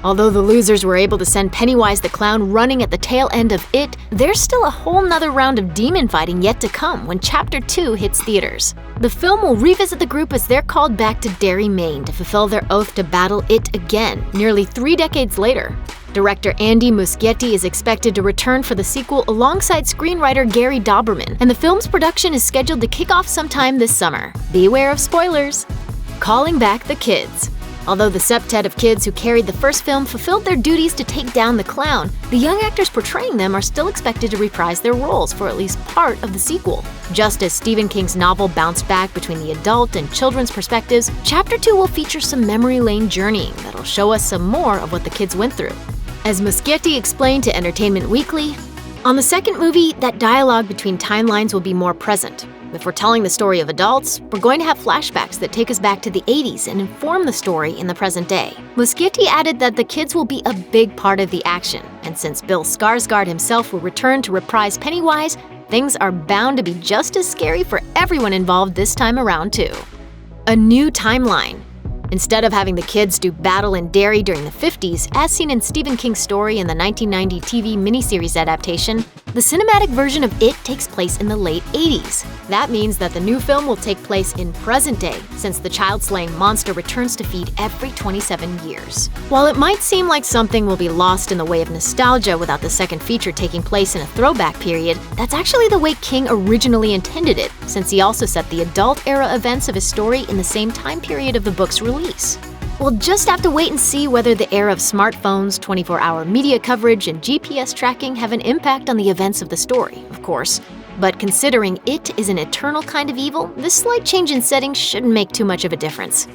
Although the losers were able to send Pennywise the Clown running at the tail end of It, there's still a whole nother round of demon fighting yet to come when Chapter 2 hits theaters. The film will revisit the group as they're called back to Derry, Maine to fulfill their oath to battle It again, nearly 3 decades later. Director Andy Muschietti is expected to return for the sequel alongside screenwriter Gary Dauberman, and the film's production is scheduled to kick off sometime this summer. Beware of spoilers. Calling back the kids. Although the septet of kids who carried the first film fulfilled their duties to take down the clown, the young actors portraying them are still expected to reprise their roles for at least part of the sequel. Just as Stephen King's novel bounced back between the adult and children's perspectives, Chapter 2 will feature some memory lane journeying that'll show us some more of what the kids went through. As Muschietti explained to Entertainment Weekly, on the second movie, that dialogue between timelines will be more present. If we're telling the story of adults, we're going to have flashbacks that take us back to the 80s and inform the story in the present day. Muschietti added that the kids will be a big part of the action, and since Bill Skarsgård himself will return to reprise Pennywise, things are bound to be just as scary for everyone involved this time around too. A new timeline. Instead of having the kids do battle in Derry during the 50s, as seen in Stephen King's story in the 1990 TV miniseries adaptation, the cinematic version of It takes place in the late 80s. That means that the new film will take place in present day, since the child-slaying monster returns to feed every 27 years. While it might seem like something will be lost in the way of nostalgia without the second feature taking place in a throwback period, that's actually the way King originally intended it, since he also set the adult-era events of his story in the same time period of the book's release. We'll just have to wait and see whether the era of smartphones, 24-hour media coverage, and GPS tracking have an impact on the events of the story, of course. But considering It is an eternal kind of evil, this slight change in setting shouldn't make too much of a difference.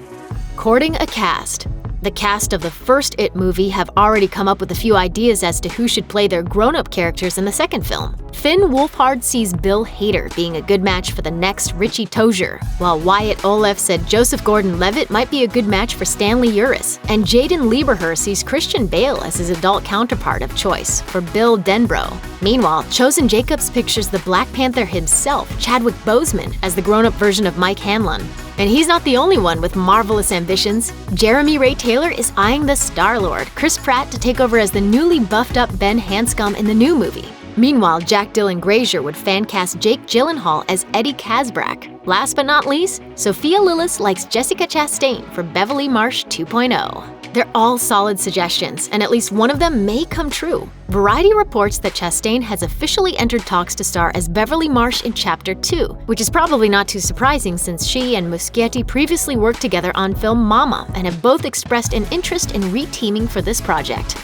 Courting a cast. The cast of the first It movie have already come up with a few ideas as to who should play their grown-up characters in the second film. Finn Wolfhard sees Bill Hader being a good match for the next Richie Tozier, while Wyatt Oleff said Joseph Gordon-Levitt might be a good match for Stanley Uris, and Jaden Lieberher sees Christian Bale as his adult counterpart of choice for Bill Denbrough. Meanwhile, Chosen Jacobs pictures the Black Panther himself, Chadwick Boseman, as the grown-up version of Mike Hanlon. And he's not the only one with marvelous ambitions. Jeremy Ray Taylor is eyeing the Star-Lord, Chris Pratt, to take over as the newly buffed-up Ben Hanscom in the new movie. Meanwhile, Jack Dylan Grazer would fan-cast Jake Gyllenhaal as Eddie Kazbrak. Last but not least, Sophia Lillis likes Jessica Chastain for Beverly Marsh 2.0. They're all solid suggestions, and at least one of them may come true. Variety reports that Chastain has officially entered talks to star as Beverly Marsh in Chapter 2, which is probably not too surprising since she and Muschietti previously worked together on film Mama and have both expressed an interest in re-teaming for this project.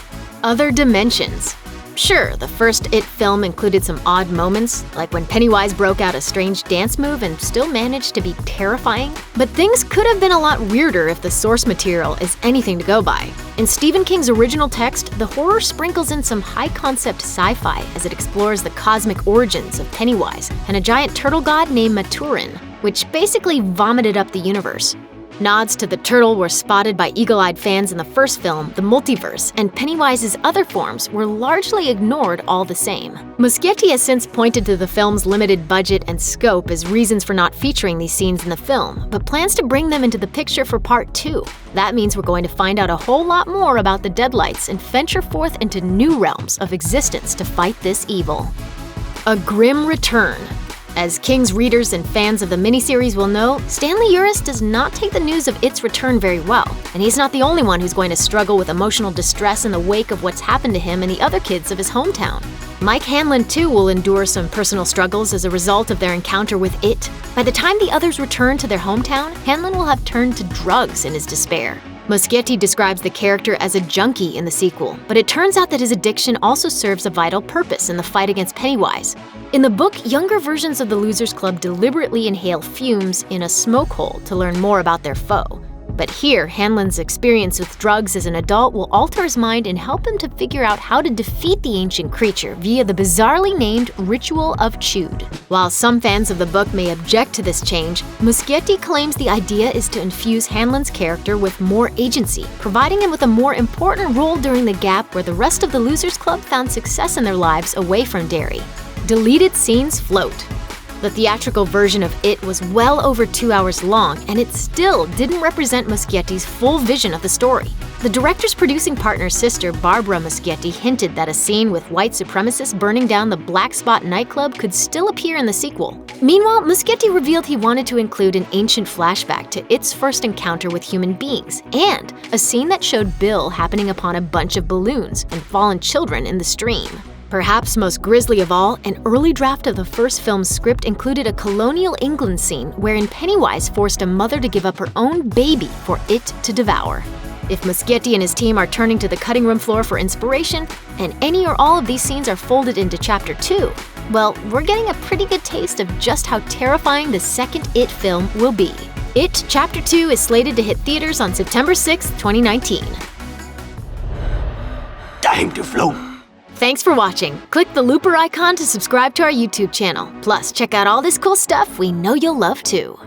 Other dimensions. Sure, the first It film included some odd moments, like when Pennywise broke out a strange dance move and still managed to be terrifying. But things could have been a lot weirder if the source material is anything to go by. In Stephen King's original text, the horror sprinkles in some high-concept sci-fi as it explores the cosmic origins of Pennywise and a giant turtle god named Maturin, which basically vomited up the universe. Nods to the turtle were spotted by eagle-eyed fans in the first film, The Multiverse, and Pennywise's other forms were largely ignored all the same. Muschietti has since pointed to the film's limited budget and scope as reasons for not featuring these scenes in the film, but plans to bring them into the picture for Part 2. That means we're going to find out a whole lot more about the Deadlights and venture forth into new realms of existence to fight this evil. A grim return. As King's readers and fans of the miniseries will know, Stanley Uris does not take the news of its return very well, and he's not the only one who's going to struggle with emotional distress in the wake of what's happened to him and the other kids of his hometown. Mike Hanlon too will endure some personal struggles as a result of their encounter with It. By the time the others return to their hometown, Hanlon will have turned to drugs in his despair. Muschietti describes the character as a junkie in the sequel, but it turns out that his addiction also serves a vital purpose in the fight against Pennywise. In the book, younger versions of the Losers Club deliberately inhale fumes in a smoke hole to learn more about their foe. But here, Hanlon's experience with drugs as an adult will alter his mind and help him to figure out how to defeat the ancient creature via the bizarrely named Ritual of Chud. While some fans of the book may object to this change, Muschietti claims the idea is to infuse Hanlon's character with more agency, providing him with a more important role during the gap where the rest of the Losers Club found success in their lives away from Derry. Deleted scenes float. The theatrical version of It was well over 2 hours long, and it still didn't represent Muschietti's full vision of the story. The director's producing partner's sister, Barbara Muschietti, hinted that a scene with white supremacists burning down the Black Spot nightclub could still appear in the sequel. Meanwhile, Muschietti revealed he wanted to include an ancient flashback to It's first encounter with human beings, and a scene that showed Bill happening upon a bunch of balloons and fallen children in the stream. Perhaps most grisly of all, an early draft of the first film's script included a colonial England scene wherein Pennywise forced a mother to give up her own baby for it to devour. If Muschietti and his team are turning to the cutting room floor for inspiration, and any or all of these scenes are folded into Chapter 2, well, we're getting a pretty good taste of just how terrifying the second It film will be. It Chapter 2 is slated to hit theaters on September 6, 2019. Time to float. Thanks for watching. Click the looper icon to subscribe to our YouTube channel. Plus, check out all this cool stuff we know you'll love too.